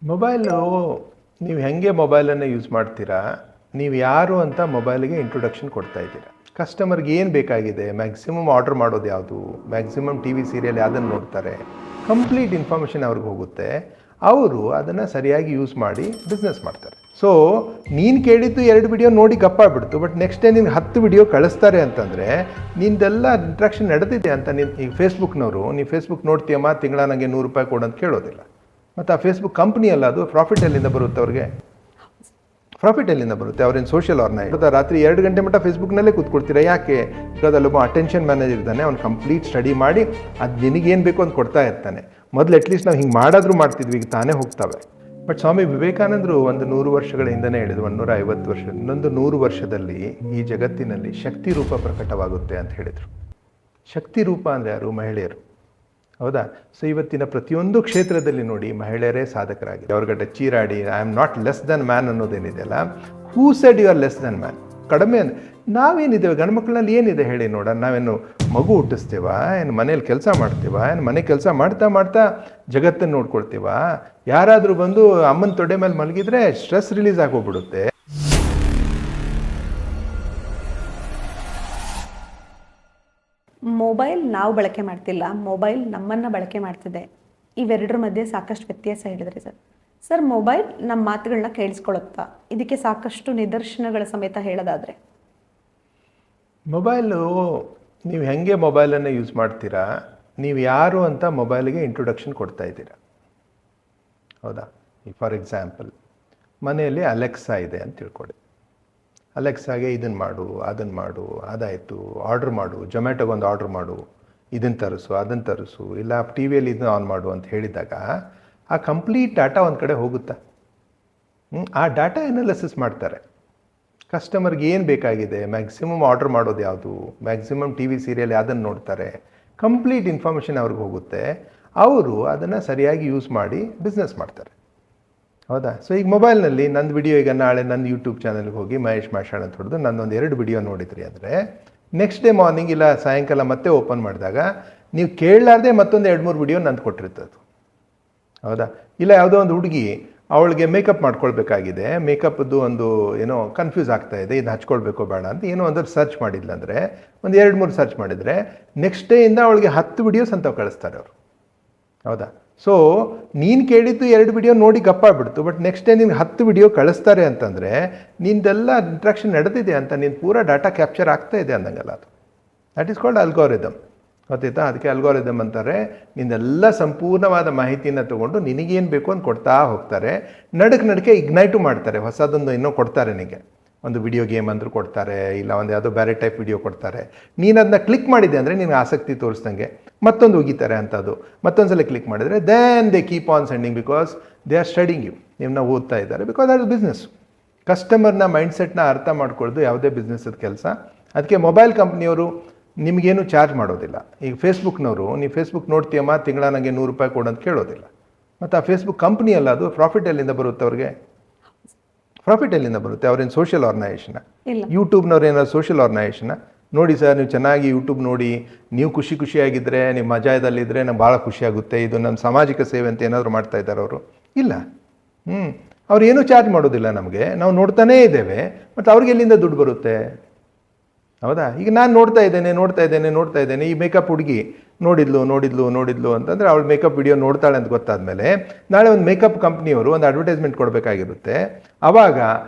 Mobile ನೀವು ಹೆಂಗೆ ಮೊಬೈಲನ್ನು ಯೂಸ್ ಮಾಡ್ತೀರಾ, ನೀವು ಯಾರು ಅಂತ ಮೊಬೈಲಿಗೆ ಇಂಟ್ರೊಡಕ್ಷನ್ ಕೊಡ್ತಾ ಇದ್ದೀರಾ. ಕಸ್ಟಮರ್ಗೆ ಏನು ಬೇಕಾಗಿದೆ, ಮ್ಯಾಕ್ಸಿಮಮ್ ಆರ್ಡರ್ ಮಾಡೋದು ಯಾವುದು, ಮ್ಯಾಕ್ಸಿಮಮ್ ಟಿ ವಿ ಸೀರಿಯಲ್ ಯಾವುದನ್ನು ನೋಡ್ತಾರೆ, ಕಂಪ್ಲೀಟ್ ಇನ್ಫಾರ್ಮೇಷನ್ ಅವ್ರಿಗೆ ಹೋಗುತ್ತೆ. ಅವರು ಅದನ್ನು ಸರಿಯಾಗಿ ಯೂಸ್ ಮಾಡಿ ಬಿಸ್ನೆಸ್ ಮಾಡ್ತಾರೆ. ಸೊ ನೀನು ಕೇಳಿದ್ದು 2 ವಿಡಿಯೋ ನೋಡಿ ಗಪ್ಪಾಗ್ಬಿಡ್ತು, ಬಟ್ ನೆಕ್ಸ್ಟ್ ಡೇ ನಿನ್ಗೆ 10 ವಿಡಿಯೋ ಕಳಿಸ್ತಾರೆ ಅಂತಂದರೆ ನಿಂದೆಲ್ಲ ಇಂಟ್ರಾಕ್ಷನ್ ನಡೆದಿದೆ ಅಂತ. ನೀನು ಈಗ ಫೇಸ್ಬುಕ್ನವರು, ನೀವು ಫೇಸ್ಬುಕ್ ನೋಡ್ತೀಯಮ್ಮ, ತಿಂಗಳ ನನಗೆ ₹100 ಕೊಡು ಅಂತ ಕೇಳೋದಿಲ್ಲ. ಮತ್ತು ಆ ಫೇಸ್ಬುಕ್ ಕಂಪ್ನಿ ಅಲ್ಲ, ಅದು ಪ್ರಾಫಿಟ್ ಎಲ್ಲಿಂದ ಬರುತ್ತೆ ಅವ್ರಿಗೆ? ಪ್ರಾಫಿಟ್ ಎಲ್ಲಿಂದ ಬರುತ್ತೆ? ಅವ್ರೇನು ಸೋಷಿಯಲ್ ಆರ್ಗನೈಸರ್? ರಾತ್ರಿ 2 ಗಂಟೆ ಮಟ್ಟ ಫೇಸ್ಬುಕ್ನಲ್ಲೇ ಕೂತ್ಕೊಡ್ತೀರಾ, ಯಾಕೆ? ಬಿಕಾಸ್ ಅಲ್ಲೊಬ್ಬ ಅಟೆನ್ಷನ್ ಮ್ಯಾನೇಜರ್ ಇದ್ದಾನೆ, ಅವ್ನು ಕಂಪ್ಲೀಟ್ ಸ್ಟಡಿ ಮಾಡಿ ಅದು ನಿನಗೇನು ಬೇಕು ಅಂತ ಕೊಡ್ತಾ ಇರ್ತಾನೆ. ಮೊದಲು ಅಟ್ಲೀಸ್ಟ್ ನಾವು ಹಿಂಗೆ ಮಾಡಾದರೂ ಮಾಡ್ತಿದ್ವಿ, ಈಗ ತಾನೇ ಹೋಗ್ತವೆ. ಬಟ್ ಸ್ವಾಮಿ ವಿವೇಕಾನಂದರು ಒಂದು 100 ವರ್ಷಗಳ ಹಿಂದೆನೇ ಹೇಳಿದ್ರು, 150 ವರ್ಷ, ಇನ್ನೊಂದು 100 ವರ್ಷದಲ್ಲಿ ಈ ಜಗತ್ತಿನಲ್ಲಿ ಶಕ್ತಿ ರೂಪ ಪ್ರಕಟವಾಗುತ್ತೆ ಅಂತ ಹೇಳಿದರು. ಶಕ್ತಿ ರೂಪ ಅಂದರೆ ಯಾರು? ಮಹಿಳೆಯರು. ಹೌದಾ? ಸೊ ಇವತ್ತಿನ ಪ್ರತಿಯೊಂದು ಕ್ಷೇತ್ರದಲ್ಲಿ ನೋಡಿ ಮಹಿಳೆಯರೇ ಸಾಧಕರಾಗಿದೆ. ಅವ್ರಿಗೆ ಚೀರಾಡಿ I am not less than man ಅನ್ನೋದೇನಿದೆಯಲ್ಲ, who said you are less than man? ಕಡಿಮೆ ಅಂದರೆ ನಾವೇನಿದ್ದೇವೆ? ಗಂಡು ಮಕ್ಕಳಲ್ಲಿ ಏನಿದೆ ಹೇಳಿ ನೋಡೋಣ? ನಾವೇನು ಮಗು ಹುಟ್ಟಿಸ್ತೀವ? ಏನು ಮನೇಲಿ ಕೆಲಸ ಮಾಡ್ತೀವ? ಏನು ಮನೆ ಕೆಲಸ ಮಾಡ್ತಾ ಮಾಡ್ತಾ ಜಗತ್ತನ್ನು ನೋಡ್ಕೊಳ್ತೀವ? ಯಾರಾದರೂ ಬಂದು ಅಮ್ಮನ ತೊಡೆ ಮೇಲೆ ಮಲಗಿದ್ರೆ ಸ್ಟ್ರೆಸ್ ರಿಲೀಸ್ ಆಗೋಗ್ಬಿಡುತ್ತೆ. ಮೊಬೈಲ್ ನಾವು ಬಳಕೆ ಮಾಡ್ತಿಲ್ಲ, ಮೊಬೈಲ್ ನಮ್ಮನ್ನು ಬಳಕೆ ಮಾಡ್ತಿದೆ. ಇವೆರಡರ ಮಧ್ಯೆ ಸಾಕಷ್ಟು ವ್ಯತ್ಯಾಸ ಹೇಳಿದ್ರಿ ಸರ್. ಮೊಬೈಲ್ ನಮ್ಮ ಮಾತುಗಳನ್ನ ಕೇಳಿಸ್ಕೊಳ್ಳುತ್ತಾ? ಇದಕ್ಕೆ ಸಾಕಷ್ಟು ನಿದರ್ಶನಗಳ ಸಮೇತ ಹೇಳೋದಾದರೆ, ಮೊಬೈಲು ನೀವು ಹೆಂಗೆ ಮೊಬೈಲನ್ನು ಯೂಸ್ ಮಾಡ್ತೀರಾ, ನೀವು ಯಾರು ಅಂತ ಮೊಬೈಲಿಗೆ ಇಂಟ್ರೊಡಕ್ಷನ್ ಕೊಡ್ತಾ ಇದ್ದೀರಾ. ಹೌದಾ? ಈಗ ಫಾರ್ ಎಕ್ಸಾಂಪಲ್ ಮನೆಯಲ್ಲಿ ಅಲೆಕ್ಸಾ ಇದೆ ಅಂತ ತಿಳ್ಕೊಳ್ಳಿ. ಅಲೆಕ್ಸಾಗೆ ಇದನ್ನು ಮಾಡು, ಅದನ್ನು ಮಾಡು, ಅದಾಯಿತು, ಆರ್ಡ್ರ್ ಮಾಡು, ಜೊಮ್ಯಾಟೊಗೊಂದು ಆರ್ಡ್ರ್ ಮಾಡು, ಇದನ್ನು ತರಿಸು, ಅದನ್ನು ತರಿಸು, ಇಲ್ಲ ಟಿ ವಿಯಲ್ಲಿ ಇದನ್ನು ಆನ್ ಮಾಡು ಅಂತ ಹೇಳಿದಾಗ ಆ ಕಂಪ್ಲೀಟ್ ಡಾಟಾ ಒಂದು ಕಡೆ ಹೋಗುತ್ತಾ? ಆ ಡಾಟಾ ಅನಾಲಿಸಿಸ್ ಮಾಡ್ತಾರೆ. ಕಸ್ಟಮರ್ಗೆ ಏನು ಬೇಕಾಗಿದೆ, ಮ್ಯಾಕ್ಸಿಮಮ್ ಆರ್ಡ್ರ್ ಮಾಡೋದು ಯಾವುದು, ಮ್ಯಾಕ್ಸಿಮಮ್ ಟಿ ವಿ ಸೀರಿಯಲ್ ಯಾವುದನ್ನು ನೋಡ್ತಾರೆ, ಕಂಪ್ಲೀಟ್ ಇನ್ಫಾರ್ಮೇಷನ್ ಅವ್ರಿಗೆ ಹೋಗುತ್ತೆ. ಅವರು ಅದನ್ನು ಸರಿಯಾಗಿ ಯೂಸ್ ಮಾಡಿ ಬಿಸ್ನೆಸ್ ಮಾಡ್ತಾರೆ. ಹೌದಾ? ಸೊ ಈಗ ಮೊಬೈಲ್ನಲ್ಲಿ ನಂದು ವಿಡಿಯೋ, ಈಗ ನಾಳೆ ನನ್ನ ಯೂಟ್ಯೂಬ್ ಚಾನಲ್ಗೆ ಹೋಗಿ ಮಹೇಶ್ ಮಾಷಾಣ್ ಅಂತ ಹೊಡೆದು ನನ್ನೊಂದು 2 ವಿಡಿಯೋ ನೋಡಿದ್ರಿ ಅಂದರೆ ನೆಕ್ಸ್ಟ್ ಡೇ ಮಾರ್ನಿಂಗ್ ಇಲ್ಲ ಸಾಯಂಕಾಲ ಮತ್ತೆ ಓಪನ್ ಮಾಡಿದಾಗ ನೀವು ಕೇಳಲಾರ್ದೆ ಮತ್ತೊಂದು 2-3 ವಿಡಿಯೋ ನಂದು ಕೊಟ್ಟಿರ್ತದೆ. ಹೌದಾ? ಇಲ್ಲ ಯಾವುದೋ ಒಂದು ಹುಡುಗಿ ಅವಳಿಗೆ ಮೇಕಪ್ ಮಾಡ್ಕೊಳ್ಬೇಕಾಗಿದೆ, ಮೇಕಪ್ದು ಒಂದು ಏನೋ ಕನ್ಫ್ಯೂಸ್ ಆಗ್ತಾ ಇದೆ, ಇದು ಹಚ್ಕೊಳ್ಬೇಕೋ ಬೇಡ ಅಂತ ಏನೋ ಒಂದು ಸರ್ಚ್ ಮಾಡಿದ್ಲಂದರೆ, ಒಂದು 2-3 ಸರ್ಚ್ ಮಾಡಿದರೆ ನೆಕ್ಸ್ಟ್ ಡೇಯಿಂದ ಅವಳಿಗೆ 10 ವಿಡಿಯೋಸ್ ಅಂತ ಕಳಿಸ್ತಾರೆ ಅವರು. ಹೌದಾ? ಸೊ ನೀನು ಕೇಳಿದ್ದು 2 ವಿಡಿಯೋ ನೋಡಿ ಗಪ್ಪಾಗ್ಬಿಡ್ತು, ಬಟ್ ನೆಕ್ಸ್ಟ್ ಡೇ ನಿನ್ಗೆ 10 ವಿಡಿಯೋ ಕಳಿಸ್ತಾರೆ ಅಂತಂದರೆ ನಿಂದೆಲ್ಲ ಇಂಟ್ರಾಕ್ಷನ್ ನಡೆದಿದೆ ಅಂತ, ನಿನ್ನ ಪೂರಾ ಡಾಟಾ ಕ್ಯಾಪ್ಚರ್ ಆಗ್ತಾ ಇದೆ ಅಂದಂಗಲ್ಲ. ಅದು ದಟ್ ಈಸ್ ಕಾಲ್ಡ್ ಅಲ್ಗಾರಿದಮ್. ಗೊತ್ತಾಯ್ತಾ? ಅದಕ್ಕೆ ಅಲ್ಗಾರಿದಮ್ ಅಂತಾರೆ. ನಿಂದೆಲ್ಲ ಸಂಪೂರ್ಣವಾದ ಮಾಹಿತಿಯನ್ನು ತೊಗೊಂಡು ನಿನಗೇನು ಬೇಕು ಅಂತ ಕೊಡ್ತಾ ಹೋಗ್ತಾರೆ. ನಡಕ್ಕೆ ಇಗ್ನೈಟು ಮಾಡ್ತಾರೆ, ಹೊಸದೊಂದು ಇನ್ನೂ ಕೊಡ್ತಾರೆ. ನಿನಗೆ ಒಂದು ವಿಡಿಯೋ ಗೇಮ್ ಅಂದರೂ ಕೊಡ್ತಾರೆ, ಇಲ್ಲ ಒಂದು ಯಾವುದೋ ಬೇರೆ ಟೈಪ್ ವಿಡಿಯೋ ಕೊಡ್ತಾರೆ. ನೀನು ಅದನ್ನ ಕ್ಲಿಕ್ ಮಾಡಿದೆ ಅಂದರೆ ನಿನಗೆ ಆಸಕ್ತಿ ತೋರಿಸ್ದಂಗೆ ಮತ್ತೊಂದು ಹೋಗಿತಾರೆ ಅಂಥದ್ದು. ಮತ್ತೊಂದು ಸಲ ಕ್ಲಿಕ್ ಮಾಡಿದರೆ then they keep on sending because they are studying you. ನಿಮ್ಮನ್ನ ಓದ್ತಾ ಇದ್ದಾರೆ, ಬಿಕಾಸ್ ಅದು ಬಿಸ್ನೆಸ್. ಕಸ್ಟಮರ್ನ ಮೈಂಡ್ಸೆಟ್ನ ಅರ್ಥ ಮಾಡ್ಕೊಳ್ಳೋದು ಯಾವುದೇ ಬಿಸ್ನೆಸ್ಸದ ಕೆಲಸ. ಅದಕ್ಕೆ ಮೊಬೈಲ್ ಕಂಪ್ನಿಯವರು ನಿಮಗೇನು ಚಾರ್ಜ್ ಮಾಡೋದಿಲ್ಲ. ಈಗ ಫೇಸ್ಬುಕ್ನವರು, ನೀವು ಫೇಸ್ಬುಕ್ ನೋಡ್ತೀಯಮ್ಮ, ತಿಂಗಳ ನನಗೆ ₹100 ಕೊಡು ಅಂತ ಕೇಳೋದಿಲ್ಲ. ಮತ್ತು ಆ ಫೇಸ್ಬುಕ್ ಕಂಪ್ನಿ ಅಲ್ಲ, ಅದು ಪ್ರಾಫಿಟ್ ಎಲ್ಲಿಂದ ಬರುತ್ತೆ ಅವ್ರಿಗೆ? ಪ್ರಾಫಿಟ್ ಎಲ್ಲಿಂದ ಬರುತ್ತೆ? ಅವ್ರೇನು ಸೋಷಿಯಲ್ ಆರ್ಗನೈಸೇಷನ್? ಯೂಟ್ಯೂಬ್ನವ್ರು ಏನಾದ್ರು ಸೋಷಿಯಲ್ ಆರ್ಗನೈಸೇಷನ್? ನೋಡಿ ಸರ್, ನೀವು ಚೆನ್ನಾಗಿ ಯೂಟ್ಯೂಬ್ ನೋಡಿ, ನೀವು ಖುಷಿಯಾಗಿದ್ದರೆ, ನೀವು ಮಜಾದಲ್ಲಿದ್ದರೆ ನಮ್ಗೆ ಭಾಳ ಖುಷಿಯಾಗುತ್ತೆ, ಇದು ನಮ್ಮ ಸಾಮಾಜಿಕ ಸೇವೆ ಅಂತ ಏನಾದರೂ ಮಾಡ್ತಾ ಇದ್ದಾರೆ ಅವರು? ಇಲ್ಲ. ಅವ್ರು ಏನೂ ಚಾರ್ಜ್ ಮಾಡೋದಿಲ್ಲ ನಮಗೆ, ನಾವು ನೋಡ್ತಾನೇ ಇದ್ದೇವೆ. ಮತ್ತು ಅವ್ರಿಗೆ ಎಲ್ಲಿಂದ ದುಡ್ಡು ಬರುತ್ತೆ? ಹೌದಾ? ಈಗ ನಾನು ನೋಡ್ತಾ ಇದ್ದೇನೆ ಈ ಮೇಕಪ್ ಹುಡುಗಿ ನೋಡಿದ್ಲು ಅಂತಂದರೆ ಅವಳು ಮೇಕಪ್ ವಿಡಿಯೋ ನೋಡ್ತಾಳೆ ಅಂತ ಗೊತ್ತಾದಮೇಲೆ ನಾಳೆ ಒಂದು ಮೇಕಪ್ ಕಂಪ್ನಿಯವರು ಒಂದು ಅಡ್ವರ್ಟೈಸ್ಮೆಂಟ್ ಕೊಡಬೇಕಾಗಿರುತ್ತೆ. ಆವಾಗ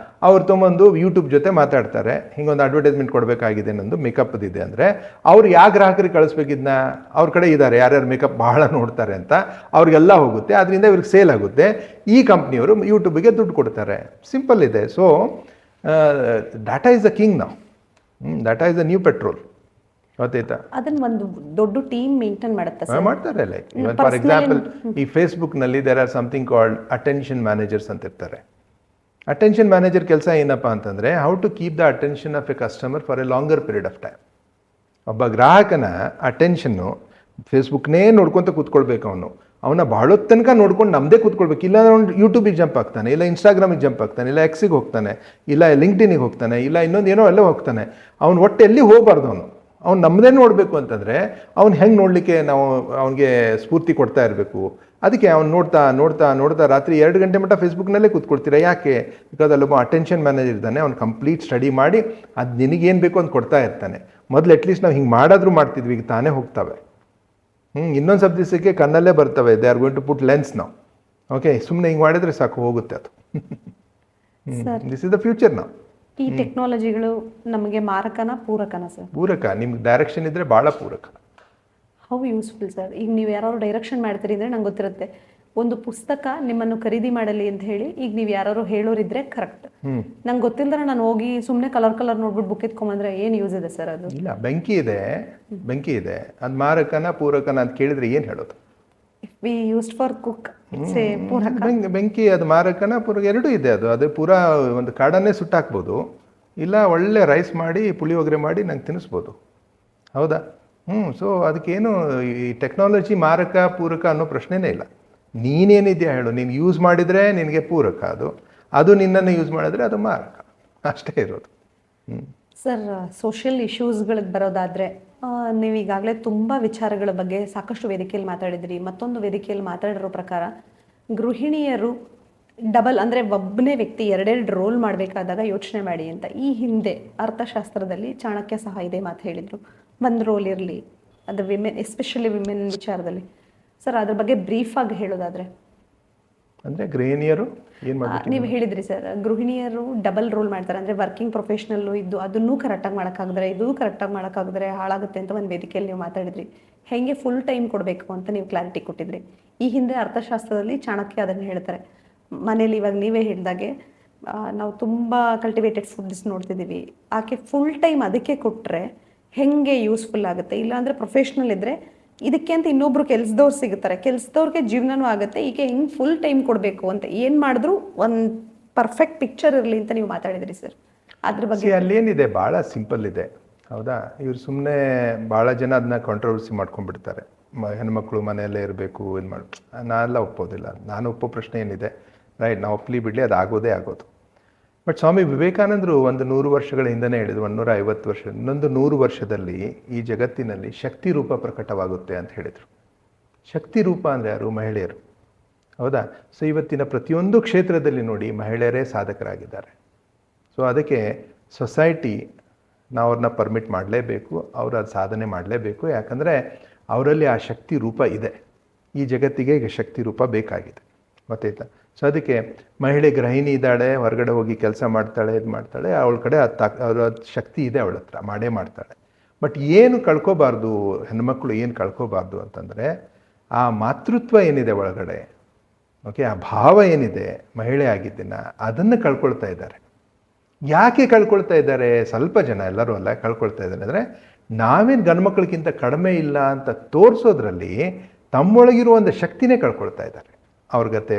ಅವ್ರು ತೊಗೊಂಡು ಯೂಟ್ಯೂಬ್ ಜೊತೆ ಮಾತಾಡ್ತಾರೆ, ಹಿಂಗೊಂದು ಅಡ್ವರ್ಟೈಸ್ಮೆಂಟ್ ಕೊಡಬೇಕಾಗಿದೆ ನಂದು ಮೇಕಪ್ದಿದೆ ಅಂದರೆ ಅವ್ರು ಯಾವ ಗ್ರಾಹಕರಿಗೆ ಕಳಿಸ್ಬೇಕಿದ್ನ? ಅವ್ರ ಕಡೆ ಇದ್ದಾರೆ ಯಾರ್ಯಾರು ಮೇಕಪ್ ಬಹಳ ನೋಡ್ತಾರೆ ಅಂತ, ಅವ್ರಿಗೆಲ್ಲ ಹೋಗುತ್ತೆ, ಅದರಿಂದ ಇವ್ರಿಗೆ ಸೇಲ್ ಆಗುತ್ತೆ. ಈ ಕಂಪ್ನಿಯವರು ಯೂಟ್ಯೂಬಿಗೆ ದುಡ್ಡು ಕೊಡ್ತಾರೆ. ಸಿಂಪಲ್ ಇದೆ. So data is the king ನಾವು. Data is the new petrol. ಗೊತ್ತಾಯ್ತಾ? ಅದನ್ನ ಒಂದು ದೊಡ್ಡ ಟೀಮ್ ಮೇಂಟೈನ್ ಮಾಡುತ್ತೆ, ಮಾಡ್ತಾರೆ. ಲೈಕ್ ಫಾರ್ ಎಕ್ಸಾಂಪಲ್ ಈ ಫೇಸ್ಬುಕ್ನಲ್ಲಿ there are something called attention managers ಅಂತ ಇರ್ತಾರೆ. ಅಟೆನ್ಷನ್ ಮ್ಯಾನೇಜರ್ ಕೆಲಸ ಏನಪ್ಪ ಅಂತಂದರೆ, how to keep the attention of a customer for a longer period of time. ಒಬ್ಬ ಗ್ರಾಹಕನ ಅಟೆನ್ಷನ್ನು ಫೇಸ್ಬುಕ್ನೇ ನೋಡ್ಕೊತ ಕೂತ್ಕೊಳ್ಬೇಕು. ಅವನ ಭಾಳ ತನಕ ನೋಡ್ಕೊಂಡು ನಮ್ಮದೇ ಕೂತ್ಕೊಳ್ಬೇಕು. ಇಲ್ಲ ಅವ್ನು ಯೂಟ್ಯೂಬಿಗೆ ಜಂಪ್ ಆಗ್ತಾನೆ, ಇಲ್ಲ ಇನ್ಸ್ಟಾಗ್ರಾಮಿಗೆ ಜಂಪ್ ಆಗ್ತಾನೆ, ಇಲ್ಲ ಎಕ್ಸಿಗೆ ಹೋಗ್ತಾನೆ, ಇಲ್ಲ ಲಿಂಕ್ಡ್ಇನ್ಗೆ ಹೋಗ್ತಾನೆ, ಇಲ್ಲ ಇನ್ನೊಂದು ಏನೋ ಎಲ್ಲ ಹೋಗ್ತಾನೆ. ಅವ್ನು ಒಟ್ಟು ಎಲ್ಲಿ ಹೋಗಬಾರ್ದು. ಅವ್ನು ನಮ್ಮದೇ ನೋಡಬೇಕು ಅಂತಂದರೆ ಅವ್ನು ಹೆಂಗೆ ನೋಡಲಿಕ್ಕೆ ನಾವು ಅವನಿಗೆ ಸ್ಫೂರ್ತಿ ಕೊಡ್ತಾ ಇರಬೇಕು, ಅದಕ್ಕೆ ಅವ್ನು ನೋಡ್ತಾ ರಾತ್ರಿ 2 ಗಂಟೆ ಮಟ್ಟ ಫೇಸ್ಬುಕ್ನಲ್ಲೇ ಕೂತ್ಕೊಳ್ತೀರಾ. ಯಾಕೆ? ಬಿಕಾಸ್ ಅಲ್ಲೊಬ್ಬ ಅಟೆನ್ಷನ್ ಮ್ಯಾನೇಜರ್ ಇದ್ದಾನೆ, ಅವ್ನು ಕಂಪ್ಲೀಟ್ ಸ್ಟಡಿ ಮಾಡಿ ಅದು ನಿನಗೇನು ಬೇಕು ಅಂತ ಕೊಡ್ತಾ ಇರ್ತಾನೆ. ಮೊದಲು ಅಟ್ಲೀಸ್ಟ್ ನಾವು ಹಿಂಗೆ ಮಾಡಾದರೂ ಮಾಡ್ತಿದ್ವಿ, ಈಗ ತಾನೇ ಹೋಗ್ತವೆ. ಇನ್ನೊಂದು ಸ್ವಲ್ಪ ದಿವಸಕ್ಕೆ ಕಣ್ಣಲ್ಲೇ ಬರ್ತವೆ. They are going to put lens ನಾವು. ಓಕೆ, ಸುಮ್ಮನೆ ಹಿಂಗೆ ಮಾಡಿದರೆ ಸಾಕು, ಹೋಗುತ್ತೆ ಅದು. ದಿಸ್ ಇಸ್ ದ ಫ್ಯೂಚರ್ ನಾವು. ಈ ಟೆಕ್ನಾಲಜಿಗಳು ನಮಗೆ ಮಾರಕನ ಪೂರಕನ ಸರ್? ಪೂರಕ. ನಿಮ್ಗೆ ಡೈರೆಕ್ಷನ್ ಇದ್ದರೆ ಭಾಳ ಪೂರಕ. How useful sir? ಈಗ ನೀವು ಯಾರು ಡೈರೆಕ್ಷನ್ ಮಾಡ್ತೀರಿ ಅಂದರೆ ನಂಗೆ ಗೊತ್ತಿರುತ್ತೆ, ಒಂದು ಪುಸ್ತಕ ನಿಮ್ಮನ್ನು ಖರೀದಿ ಮಾಡಲಿ ಅಂತ ಹೇಳಿ ಈಗ ನೀವು ಯಾರು ಹೇಳೋರಿದ್ರೆ ಕರೆಕ್ಟ್. ನಂಗೆ ಗೊತ್ತಿಲ್ಲದ್ರೆ ನಾನು ಹೋಗಿ ಸುಮ್ಮನೆ ಕಲರ್ ನೋಡ್ಬಿಟ್ಟು ಬುಕ್ ಎತ್ಕೊಂಬಂದ್ರೆ ಏನು ಯೂಸ್ ಇದೆ ಸರ್? ಅದು ಇಲ್ಲ, ಬೆಂಕಿ ಇದೆ. ಅದು ಮಾರಕನ ಪೂರಕನ ಅಂತ ಕೇಳಿದ್ರೆ ಏನು ಹೇಳೋದು? If we used for cook it's A ಪೂರಕ. ಬೆಂಕಿ ಅದು ಮಾರಕನ ಪೂರಕ ಎರಡೂ ಇದೆ. ಅದು ಪೂರಾ ಒಂದು ಕಾಡನ್ನೇ ಸುಟ್ಟಾಕ್ಬೋದು, ಇಲ್ಲ ಒಳ್ಳೆ ರೈಸ್ ಮಾಡಿ ಪುಳಿಯೋಗರೆ ಮಾಡಿ ನಂಗೆ ತಿನ್ನಿಸ್ಬೋದು. ಹೌದಾ? ಸೊ ಅದಕ್ಕೇನು ಈ ಟೆಕ್ನಾಲಜಿ ಮಾರಕ ಪೂರಕ ಅನ್ನೋ ಪ್ರಶ್ನೆನೇ ಇಲ್ಲ. ನೀನೇನಿದೆಯಾ ಹೇಳು, ನೀನು ಯೂಸ್ ಮಾಡಿದರೆ ನಿನಗೆ ಪೂರಕ, ಅದು ನಿನ್ನನ್ನು ಯೂಸ್ ಮಾಡಿದ್ರೆ ಅದು ಮಾರಕ, ಅಷ್ಟೇ ಇರೋದು. ಸರ್, ಸೋಷಿಯಲ್ ಇಶ್ಯೂಸ್ಗಳಿಗೆ ಬರೋದಾದರೆ ನೀವು ಈಗಾಗಲೇ ತುಂಬ ವಿಚಾರಗಳ ಬಗ್ಗೆ ಸಾಕಷ್ಟು ವೇದಿಕೆಯಲ್ಲಿ ಮಾತಾಡಿದ್ರಿ. ಮತ್ತೊಂದು ವೇದಿಕೆಯಲ್ಲಿ ಮಾತಾಡಿರೋ ಪ್ರಕಾರ ಗೃಹಿಣಿಯರು ಡಬಲ್ ಅಂದರೆ ಒಬ್ಬನೇ ವ್ಯಕ್ತಿ ಎರಡೆರಡು ರೋಲ್ ಮಾಡಬೇಕಾದಾಗ ಯೋಚನೆ ಮಾಡಿ ಅಂತ ಈ ಹಿಂದೆ ಅರ್ಥಶಾಸ್ತ್ರದಲ್ಲಿ ಚಾಣಕ್ಯ ಸಹ ಇದೇ ಮಾತು ಹೇಳಿದರು. ಒಂದು ರೋಲ್ ಇರಲಿ, ಅದು ವಿಮೆನ್, ಎಸ್ಪೆಷಲಿ ವಿಮೆನ್ ವಿಚಾರದಲ್ಲಿ. ಸರ್, ಅದ್ರ ಬಗ್ಗೆ ಬ್ರೀಫಾಗಿ ಹೇಳೋದಾದರೆ ಅಂದರೆ ಗೃಹಿಣಿಯರು ಏನು ಮಾಡಬೇಕು? ನೀವು ಹೇಳಿದ್ರಿ ಸರ್, ಗೃಹಿಣಿಯರು ಡಬಲ್ ರೋಲ್ ಮಾಡ್ತಾರೆ. ಅಂದರೆ ವರ್ಕಿಂಗ್ ಪ್ರೊಫೆಷ್ನಲ್ಲು ಇದ್ದು ಅದನ್ನೂ ಕರೆಕ್ಟಾಗಿ ಮಾಡೋಕ್ಕಾಗಿದ್ರೆ ಇದೂ ಕರೆಕ್ಟಾಗಿ ಮಾಡೋಕ್ಕಾಗಿದ್ರೆ ಹಾಳಾಗುತ್ತೆ ಅಂತ ಒಂದು ವೇದಿಕೆಯಲ್ಲಿ ನೀವು ಮಾತಾಡಿದ್ರಿ. ಹೇಗೆ ಫುಲ್ ಟೈಮ್ ಕೊಡಬೇಕು ಅಂತ ನೀವು ಕ್ಲಾರಿಟಿ ಕೊಟ್ಟಿದ್ರಿ. ಈ ಹಿಂದೆ ಅರ್ಥಶಾಸ್ತ್ರದಲ್ಲಿ ಚಾಣಕ್ಯ ಅದನ್ನು ಹೇಳ್ತಾರೆ. ಮನೇಲಿ ಇವಾಗ ನೀವೇ ಹೇಳಿದಾಗೆ ನಾವು ತುಂಬ ಕಲ್ಟಿವೇಟೆಡ್ ಫುಡ್ಸ್ ನೋಡ್ತಿದ್ದೀವಿ. ಆಕೆ ಫುಲ್ ಟೈಮ್ ಅದಕ್ಕೆ ಕೊಟ್ಟರೆ ಹೇಗೆ ಯೂಸ್ಫುಲ್ ಆಗುತ್ತೆ? ಇಲ್ಲಾಂದರೆ ಪ್ರೊಫೆಷ್ನಲ್ ಇದ್ದರೆ ಇದಕ್ಕೆ ಅಂತ ಇನ್ನೊಬ್ರು ಕೆಲಸದವ್ರು ಸಿಗುತ್ತಾರೆ, ಕೆಲಸದವ್ರಿಗೆ ಜೀವನನೂ ಆಗುತ್ತೆ. ಈಗ ಹೆಂಗೆ ಫುಲ್ ಟೈಮ್ ಕೊಡಬೇಕು ಅಂತ ಏನು ಮಾಡಿದ್ರು ಒಂದು ಪರ್ಫೆಕ್ಟ್ ಪಿಕ್ಚರ್ ಇರಲಿ ಅಂತ ನೀವು ಮಾತಾಡಿದ್ರಿ ಸರ್. ಅದ್ರ ಬಗ್ಗೆ ಅಲ್ಲೇನಿದೆ, ಭಾಳ ಸಿಂಪಲ್ ಇದೆ. ಹೌದಾ? ಇವ್ರು ಸುಮ್ಮನೆ ಭಾಳ ಜನ ಅದನ್ನ ಕಾಂಟ್ರವರ್ಸಿ ಮಾಡ್ಕೊಂಡ್ಬಿಡ್ತಾರೆ. ಹೆಣ್ಮಕ್ಳು ಮನೆಯಲ್ಲೇ ಇರಬೇಕು, ಇದು ಮಾಡಿ. ನಾನೆಲ್ಲ ಒಪ್ಪೋದಿಲ್ಲ. ನಾನು ಒಪ್ಪೋ ಪ್ರಶ್ನೆ ಏನಿದೆ, ರೈಟ್, ನಾವು ಒಪ್ಪಲಿ ಬಿಡಲಿ, ಅದು ಆಗೋದು. ಬಟ್ ಸ್ವಾಮಿ ವಿವೇಕಾನಂದರು 100 ವರ್ಷಗಳ ಹಿಂದನೇ ಹೇಳಿದ್ರು, 150 ವರ್ಷ, ಇನ್ನೊಂದು 100 ವರ್ಷದಲ್ಲಿ ಈ ಜಗತ್ತಿನಲ್ಲಿ ಶಕ್ತಿ ರೂಪ ಪ್ರಕಟವಾಗುತ್ತೆ ಅಂತ ಹೇಳಿದರು. ಶಕ್ತಿ ರೂಪ ಅಂದರೆ ಯಾರು? ಮಹಿಳೆಯರು. ಹೌದಾ? ಸೊ ಇವತ್ತಿನ ಪ್ರತಿಯೊಂದು ಕ್ಷೇತ್ರದಲ್ಲಿ ನೋಡಿ ಮಹಿಳೆಯರೇ ಸಾಧಕರಾಗಿದ್ದಾರೆ. ಸೊ ಅದಕ್ಕೆ ಸೊಸೈಟಿ ನಾವು ಅವ್ರನ್ನ ಪರ್ಮಿಟ್ ಮಾಡಲೇಬೇಕು, ಅವರು ಅದು ಸಾಧನೆ ಮಾಡಲೇಬೇಕು. ಯಾಕಂದರೆ ಅವರಲ್ಲಿ ಆ ಶಕ್ತಿ ರೂಪ ಇದೆ. ಈ ಜಗತ್ತಿಗೆ ಈಗ ಶಕ್ತಿ ರೂಪ ಬೇಕಾಗಿದೆ, ಗೊತ್ತಾಯ್ತಾ? ಸೊ ಅದಕ್ಕೆ ಮಹಿಳೆ ಗೃಹಿಣಿ ಇದ್ದಾಳೆ, ಹೊರಗಡೆ ಹೋಗಿ ಕೆಲಸ ಮಾಡ್ತಾಳೆ, ಇದು ಮಾಡ್ತಾಳೆ, ಅವಳ ಕಡೆ ಅವರ ಶಕ್ತಿ ಇದೆ, ಅವಳ ಹತ್ರ ಮಾಡೇ ಮಾಡ್ತಾಳೆ. ಬಟ್ ಏನು ಕಳ್ಕೊಬಾರ್ದು, ಹೆಣ್ಮಕ್ಳು ಏನು ಕಳ್ಕೊಬಾರ್ದು ಅಂತಂದರೆ ಆ ಮಾತೃತ್ವ ಏನಿದೆ ಒಳಗಡೆ, ಓಕೆ, ಆ ಭಾವ ಏನಿದೆ ಮಹಿಳೆ ಆಗಿದ್ದನ್ನು, ಅದನ್ನು ಕಳ್ಕೊಳ್ತಾ ಇದ್ದಾರೆ. ಯಾಕೆ ಕಳ್ಕೊಳ್ತಾ ಇದ್ದಾರೆ? ಸ್ವಲ್ಪ ಜನ, ಎಲ್ಲರೂ ಅಲ್ಲ, ಕಳ್ಕೊಳ್ತಾ ಇದ್ದಾರೆ ಅಂದರೆ ನಾವೇನು ಗಂಡ್ಮಕ್ಳಿಗಿಂತ ಕಡಿಮೆ ಇಲ್ಲ ಅಂತ ತೋರಿಸೋದ್ರಲ್ಲಿ ತಮ್ಮೊಳಗಿರುವ ಒಂದು ಶಕ್ತಿನೇ ಕಳ್ಕೊಳ್ತಾ ಇದ್ದಾರೆ. ಅವ್ರಿಗತ್ತೆ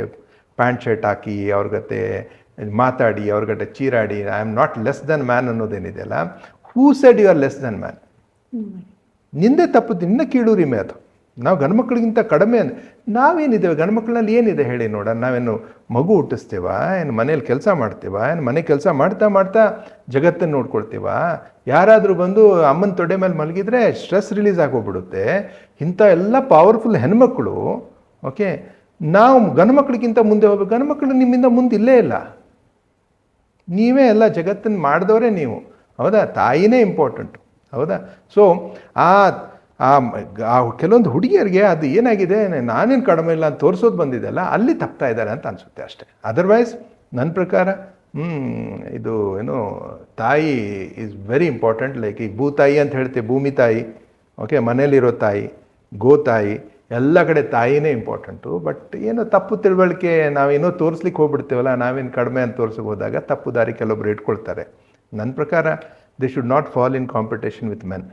ಪ್ಯಾಂಟ್ ಶರ್ಟ್ ಹಾಕಿ, ಅವ್ರಿಗತ್ತೆ ಮಾತಾಡಿ, ಅವ್ರಿಗತ್ತೆ ಚೀರಾಡಿ, I am not less than man ಅನ್ನೋದೇನಿದೆಯಲ್ಲ, who said you are less than man? ನಿಂದೆ ತಪ್ಪು, ನಿನ್ನ ಕೀಳೂರಿಮೆ ಅದು. ನಾವು ಗಂಡ್ಮಕ್ಳಿಗಿಂತ ಕಡಿಮೆ ನಾವೇನಿದ್ದೇವೆ? ಗಂಡ್ಮಕ್ಳಲ್ಲಿ ಏನಿದೆ ಹೇಳಿ ನೋಡೋಣ? ನಾವೇನು ಮಗು ಹುಟ್ಟಿಸ್ತೇವಾ? ಏನು ಮನೇಲಿ ಕೆಲಸ ಮಾಡ್ತೇವಾ? ಏನು ಮನೆ ಕೆಲಸ ಮಾಡ್ತಾ ಜಗತ್ತನ್ನು ನೋಡ್ಕೊಳ್ತೀವಾ? ಯಾರಾದರೂ ಬಂದು ಅಮ್ಮನ ತೊಡೆ ಮೇಲೆ ಮಲಗಿದ್ರೆ ಸ್ಟ್ರೆಸ್ ರಿಲೀಸ್ ಆಗೋಗ್ಬಿಡುತ್ತೆ. ಇಂಥ ಎಲ್ಲ ಪವರ್ಫುಲ್ ಹೆಣ್ಮಕ್ಳು, ಓಕೆ, ನಾವು ಗಂಡ್ಮಕ್ಳಿಗಿಂತ ಮುಂದೆ ಹೋಗ್ಬೇಕು. ಗಂಡ್ಮಕ್ಳು ನಿಮ್ಮಿಂದ ಮುಂದೆ ಇಲ್ಲೇ ಇಲ್ಲ. ನೀವೇ ಎಲ್ಲ ಜಗತ್ತನ್ನು ಮಾಡಿದವರೇ ನೀವು. ಹೌದಾ? ತಾಯಿನೇ ಇಂಪಾರ್ಟೆಂಟು. ಹೌದಾ? ಸೊ ಆ ಕೆಲವೊಂದು ಹುಡುಗಿಯರಿಗೆ ಅದು ಏನಾಗಿದೆ, ನಾನೇನು ಕಡಿಮೆ ಇಲ್ಲ ಅಂತ ತೋರಿಸೋದು ಬಂದಿದೆಯಲ್ಲ, ಅಲ್ಲಿ ತಪ್ತಾ ಇದ್ದಾರೆ ಅಂತ ಅನಿಸುತ್ತೆ ಅಷ್ಟೇ. ಅದರ್ವೈಸ್ ನನ್ನ ಪ್ರಕಾರ ಇದು ಏನು, ತಾಯಿ ಈಸ್ ವೆರಿ ಇಂಪಾರ್ಟೆಂಟ್. ಲೈಕ್ ಈಗ ಭೂತಾಯಿ ಅಂತ ಹೇಳ್ತೀವಿ, ಭೂಮಿ ತಾಯಿ, ಓಕೆ, ಮನೇಲಿರೋ ತಾಯಿ, ಗೋತಾಯಿ, ಎಲ್ಲ ಕಡೆ ತಾಯಿನೇ ಇಂಪಾರ್ಟೆಂಟು. ಬಟ್ ಏನೋ ತಪ್ಪು ತಿಳುವಳಿಕೆ, ನಾವೇನೋ ತೋರಿಸ್ಲಿಕ್ಕೆ ಹೋಗ್ಬಿಡ್ತೀವಲ್ಲ, ನಾವೇನು ಕಡಿಮೆ ಅಂತ ತೋರಿಸೋಕೆ ಹೋದಾಗ ತಪ್ಪು ದಾರಿ ಕೆಲವೊಬ್ರು ಇಟ್ಕೊಳ್ತಾರೆ. ನನ್ನ ಪ್ರಕಾರ they should not fall in competition with men.